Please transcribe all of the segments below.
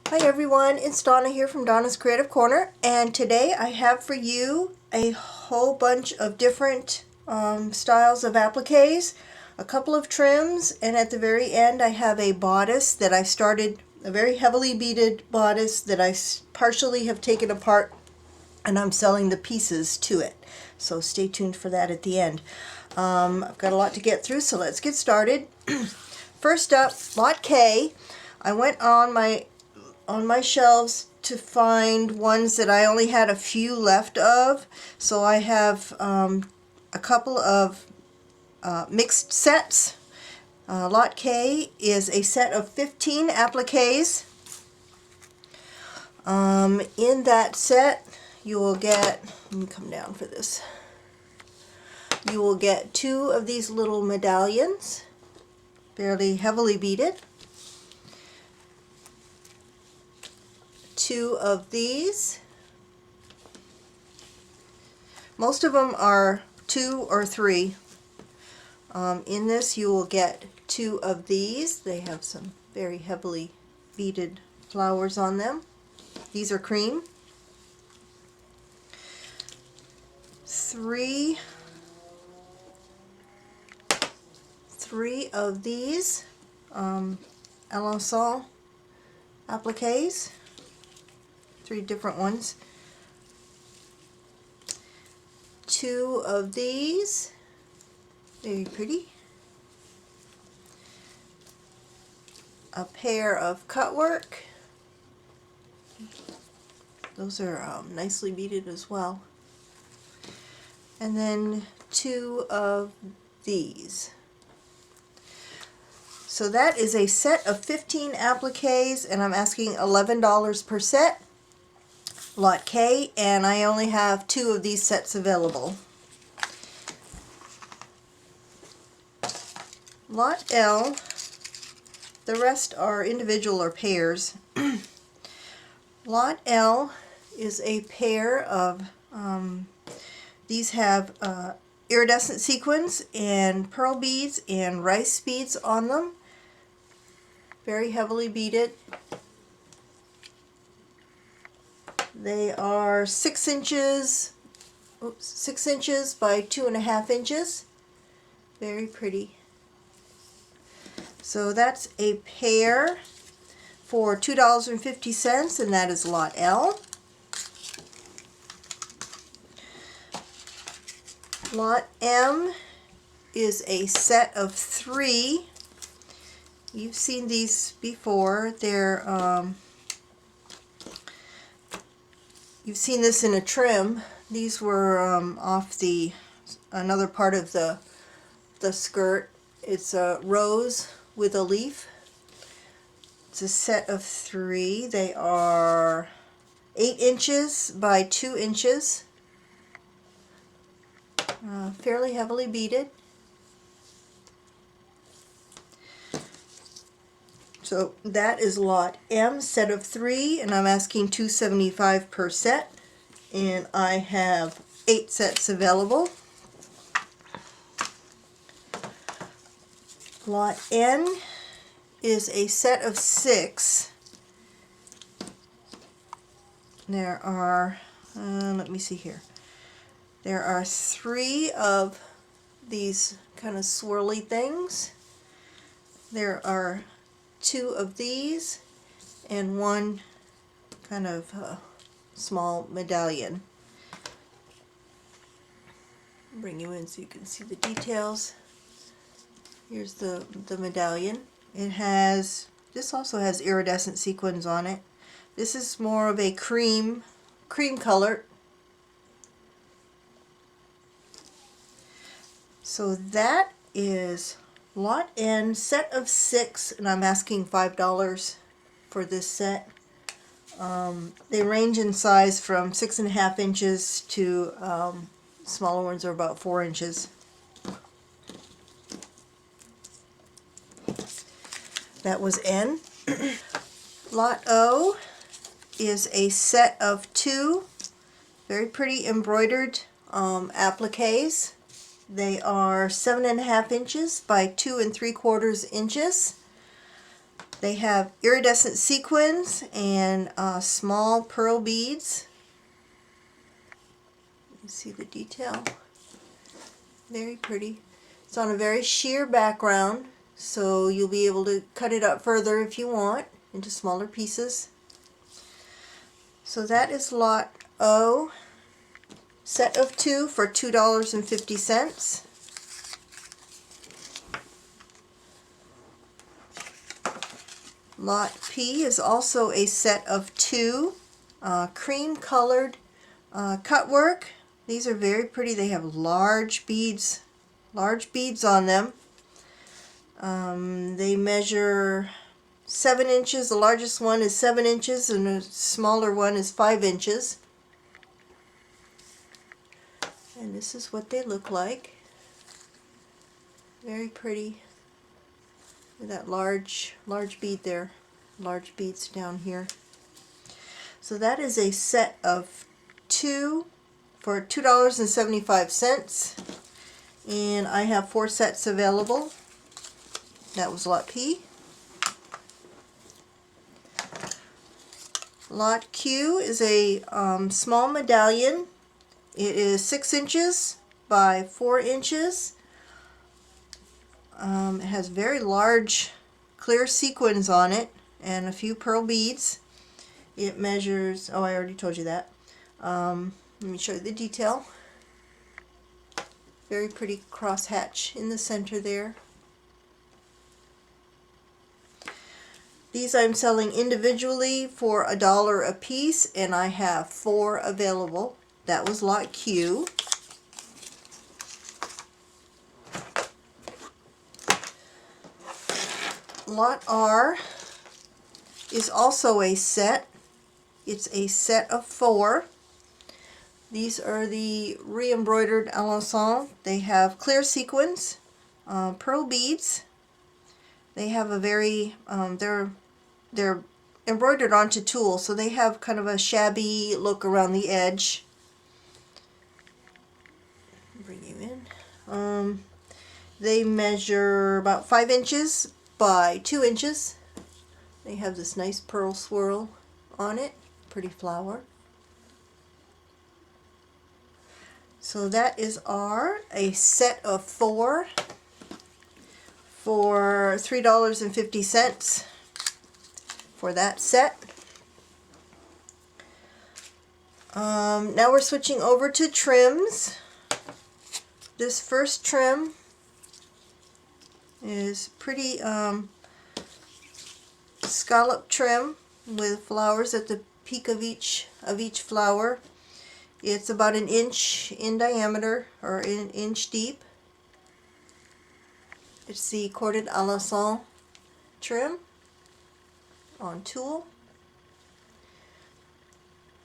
Hi everyone, it's Donna here from Donna's Creative Corner, and today I have for you a whole bunch of different styles of appliques, a couple of trims, and at the very end I have a bodice that I started, a very heavily beaded bodice that I partially have taken apart, and I'm selling the pieces to it. So stay tuned for that at the end. I've got a lot to get through, so let's get started. First up, Lot K. I went on my shelves to find ones that I only had a few left of. So I have a couple of mixed sets. Lot K is a set of 15 appliques. In that set you will get, let me come down for this, you will get 2 of these little medallions, fairly heavily beaded. 2 of these. Most of them are 2 or 3. In this you will get 2 of these. They have some very heavily beaded flowers on them. These are cream. 3 of these Alencon appliques. 3 different ones. 2 of these, very pretty. A pair of cut work. Those are nicely beaded as well. And then 2 of these. So that is a set of 15 appliques, and I'm asking $11 per set. Lot K, and I only have 2 of these sets available. Lot L, the rest are individual or pairs. Lot L is a pair of, these have iridescent sequins and pearl beads and rice beads on them. Very heavily beaded. They are 6 inches by 2.5 inches. Very pretty. So that's a pair for $2.50, and that is Lot L. Lot M is a set of 3. You've seen these before. They're you've seen this in a trim. These were off another part of the skirt. It's a rose with a leaf. It's a set of 3. They are 8 inches by 2 inches. Fairly heavily beaded. So that is Lot M, set of 3, and I'm asking $2.75 per set, and I have 8 sets available. Lot N is a set of 6. There are, let me see here. There are 3 of these kind of swirly things. There are 2 of these and 1 kind of small medallion. I'll bring you in so you can see the details. Here's the medallion. This also has iridescent sequins on it. This is more of a cream color. So that is Lot N, set of 6, and I'm asking $5 for this set. They range in size from 6.5 inches to smaller ones are about 4 inches. That was N. Lot O is a set of 2 very pretty embroidered appliques. They are 7.5 inches by 2 3/4 inches. They have iridescent sequins and small pearl beads. You see the detail? Very pretty. It's on a very sheer background, so you'll be able to cut it up further if you want into smaller pieces. So that is lot O, set of 2 for $2.50. Lot P is also a set of 2 cream colored cut work. These are very pretty. They have large beads on them. They measure 7 inches. The largest one is 7 inches and the smaller one is 5 inches. And this is what they look like. Very pretty. Look at that large bead there. Large beads down here. So that is a set of 2 for $2.75. And I have 4 sets available. That was lot P. Lot Q is a small medallion. It is 6 inches by 4 inches. It has very large clear sequins on it and a few pearl beads. It measures, oh, I already told you that. Let me show you the detail. Very pretty crosshatch in the center there. These I'm selling individually for $1 a piece, and I have 4 available. That was lot Q. Lot R is also a set. It's a set of 4. These are the re-embroidered Alencon. They have clear sequins, pearl beads. They have a very, they're embroidered onto tulle, so they have kind of a shabby look around the edge. Bring you in. They measure about 5 inches by 2 inches. They have this nice pearl swirl on it. Pretty flower. So that is a set of 4 for $3.50 for that set. Now we're switching over to trims. This first trim is pretty scallop trim with flowers at the peak of each flower. It's about 1 inch in diameter, or 1 inch deep. It's the corded Alencon trim on tulle.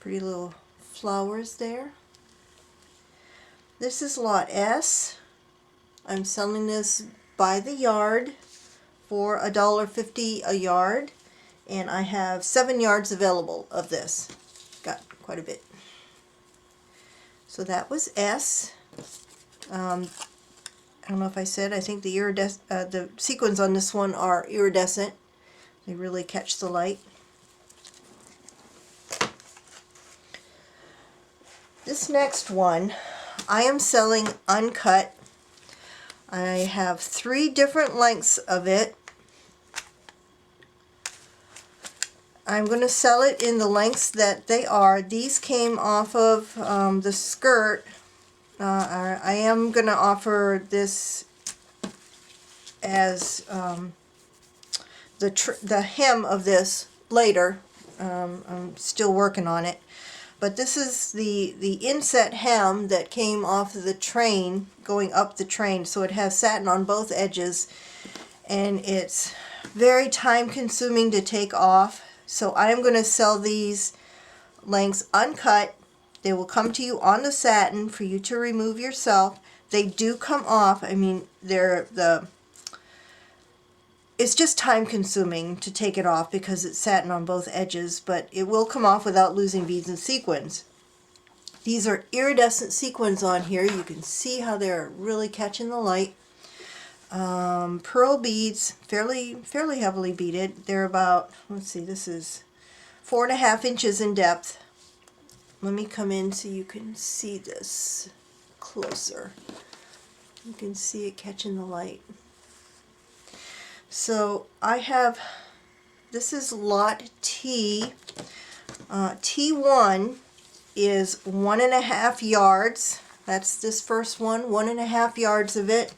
Pretty little flowers there. This is lot S. I'm selling this by the yard for $1.50 a yard, and I have 7 yards available of this. Got quite a bit. So that was S. I don't know if I said, I think the sequins on this one are iridescent. They really catch the light. This next one, I am selling uncut. I have 3 different lengths of it. I'm going to sell it in the lengths that they are. These came off of the skirt. I am going to offer this as the hem of this later. I'm still working on it. But this is the inset hem that came off of the train, going up the train. So it has satin on both edges. And it's very time consuming to take off. So I am going to sell these lengths uncut. They will come to you on the satin for you to remove yourself. They do come off. I mean, it's just time consuming to take it off because it's satin on both edges, but it will come off without losing beads and sequins. These are iridescent sequins on here. You can see how they're really catching the light. pearl beads, fairly heavily beaded. They're about, let's see, this is 4.5 inches in depth. Let me come in so you can see this closer. You can see it catching the light. So I have, this is lot T. T1 is 1.5 yards. That's this first one, 1.5 yards of it.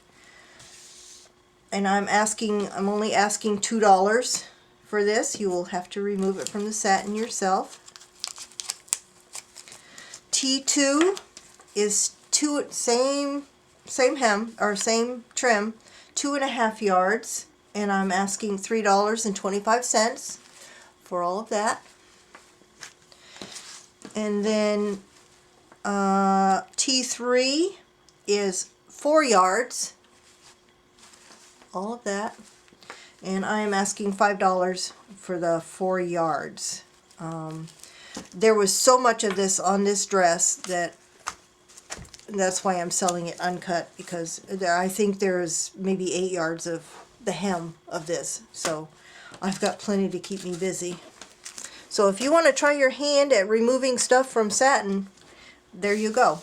And I'm only asking $2 for this. You will have to remove it from the satin yourself. T2 is same hem or same trim, 2.5 yards, and I'm asking $3.25 for all of that. And then T3 is 4 yards, all of that, and I am asking $5 for the 4 yards. There was so much of this on this dress that's why I'm selling it uncut, because I think there's maybe 8 yards of the hem of this, so I've got plenty to keep me busy. So if you want to try your hand at removing stuff from satin, there you go.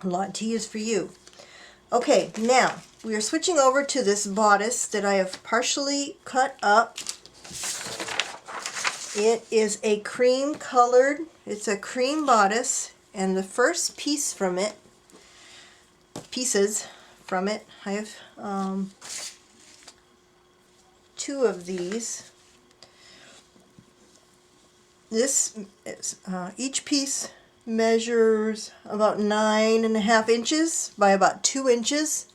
Lot T is for you. Okay, now we are switching over to this bodice that I have partially cut up. It is a cream colored, it's a cream bodice, and the first pieces from it, I have 2 of these. This is, each piece measures about 9.5 inches by about 2 inches.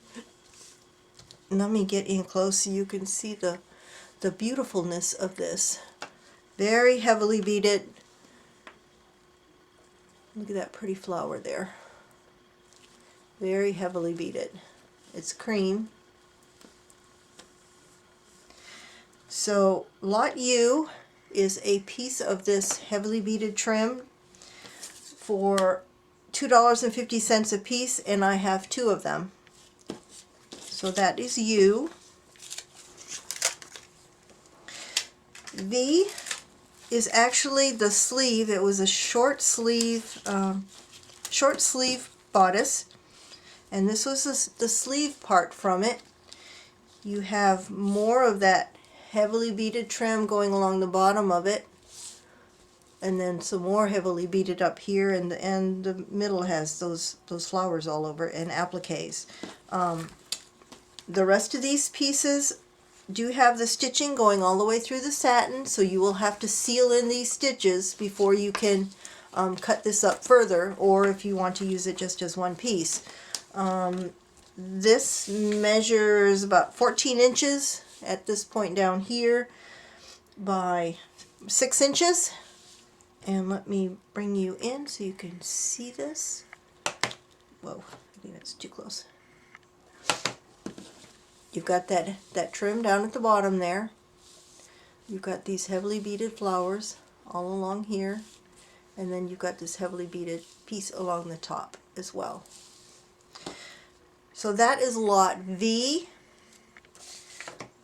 Let me get in close so you can see the beautifulness of this. Very heavily beaded. Look at that pretty flower there. Very heavily beaded. It's cream. So lot U is a piece of this heavily beaded trim for $2.50 a piece, and I have 2 of them. So that is U. V is actually the sleeve. It was a short sleeve bodice, and this was the sleeve part from it. You have more of that heavily beaded trim going along the bottom of it, and then some more heavily beaded up here, and the middle has those flowers all over, and appliques. The rest of these pieces do have the stitching going all the way through the satin, so you will have to seal in these stitches before you can cut this up further, or if you want to use it just as one piece. This measures about 14 inches at this point down here by 6 inches. And let me bring you in so you can see this. Whoa, I think that's too close. You've got that trim down at the bottom there. You've got these heavily beaded flowers all along here. And then you've got this heavily beaded piece along the top as well. So that is lot V.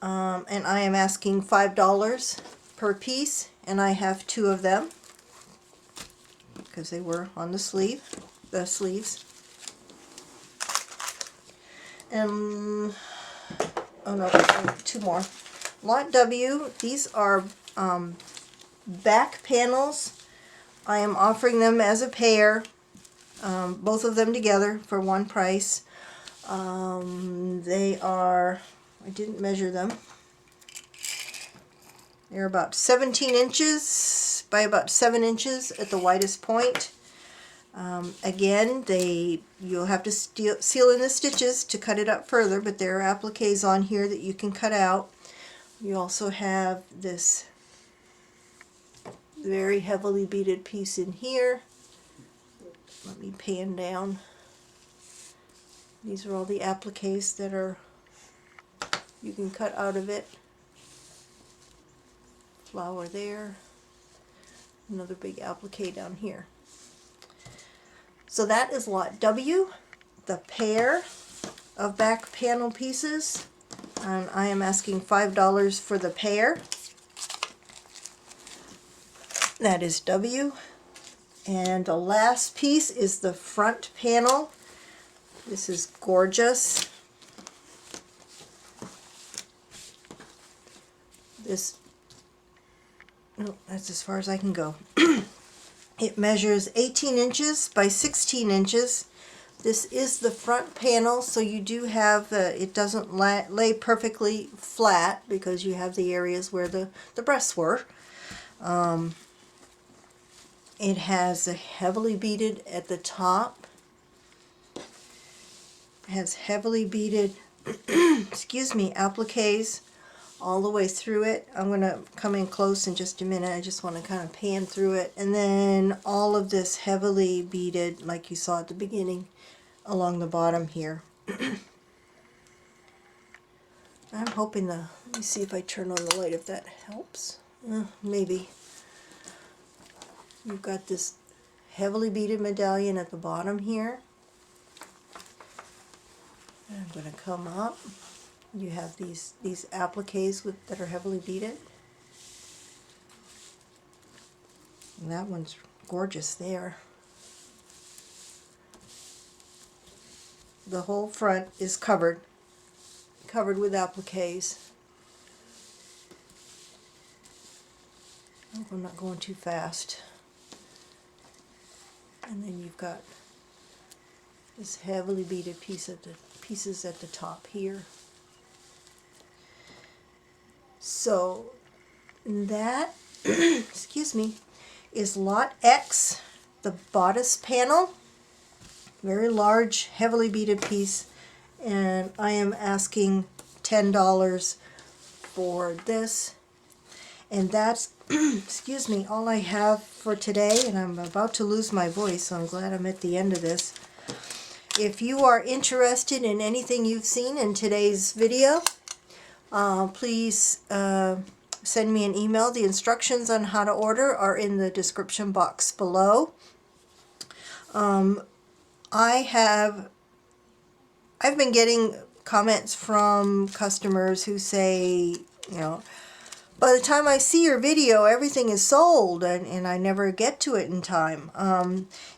And I am asking $5 per piece, and I have 2 of them because they were on the sleeves. And oh no, 2 more. Lot W, these are back panels. I am offering them as a pair, both of them together for one price. They are, I didn't measure them. They're about 17 inches by about 7 inches at the widest point. Again, you'll have to seal in the stitches to cut it up further, but there are appliques on here that you can cut out. You also have this very heavily beaded piece in here. Let me pan down. These are all the appliques that you can cut out of it. Flower there. Another big applique down here. So that is lot W, the pair of back panel pieces. and I am asking $5 for the pair. That is W. And the last piece is the front panel. This is gorgeous. This, no, that's as far as I can go. It measures 18 inches by 16 inches. This is the front panel, so you do have it doesn't lay perfectly flat because you have the areas where the breasts were. It has a heavily beaded at the top. It has heavily beaded, excuse me, appliques all the way through it. I'm going to come in close in just a minute. I just want to kind of pan through it. And then all of this heavily beaded, like you saw at the beginning, along the bottom here. I'm hoping let me see if I turn on the light, if that helps. Maybe. You've got this heavily beaded medallion at the bottom here. And I'm going to come up. You have these appliques that are heavily beaded. And that one's gorgeous there. The whole front is covered with appliques. I hope I'm not going too fast. And then you've got this heavily beaded pieces at the top here. So that, excuse me, is Lot X, the bodice panel. Very large, heavily beaded piece. And I am asking $10 for this. And that's, excuse me, all I have for today. And I'm about to lose my voice, so I'm glad I'm at the end of this. If you are interested in anything you've seen in today's video, please send me an email. The instructions on how to order are in the description box below. I've been getting comments from customers who say, you know, by the time I see your video, everything is sold, and I never get to it in time.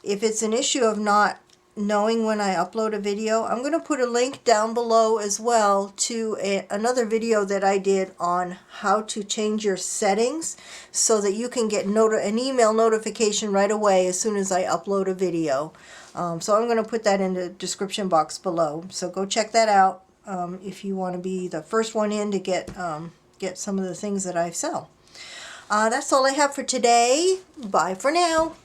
If it's an issue of not knowing when I upload a video, I'm going to put a link down below as well to another video that I did on how to change your settings so that you can get an email notification right away as soon as I upload a video. So I'm going to put that in the description box below. So go check that out if you want to be the first one in to get some of the things that I sell. That's all I have for today. Bye for now.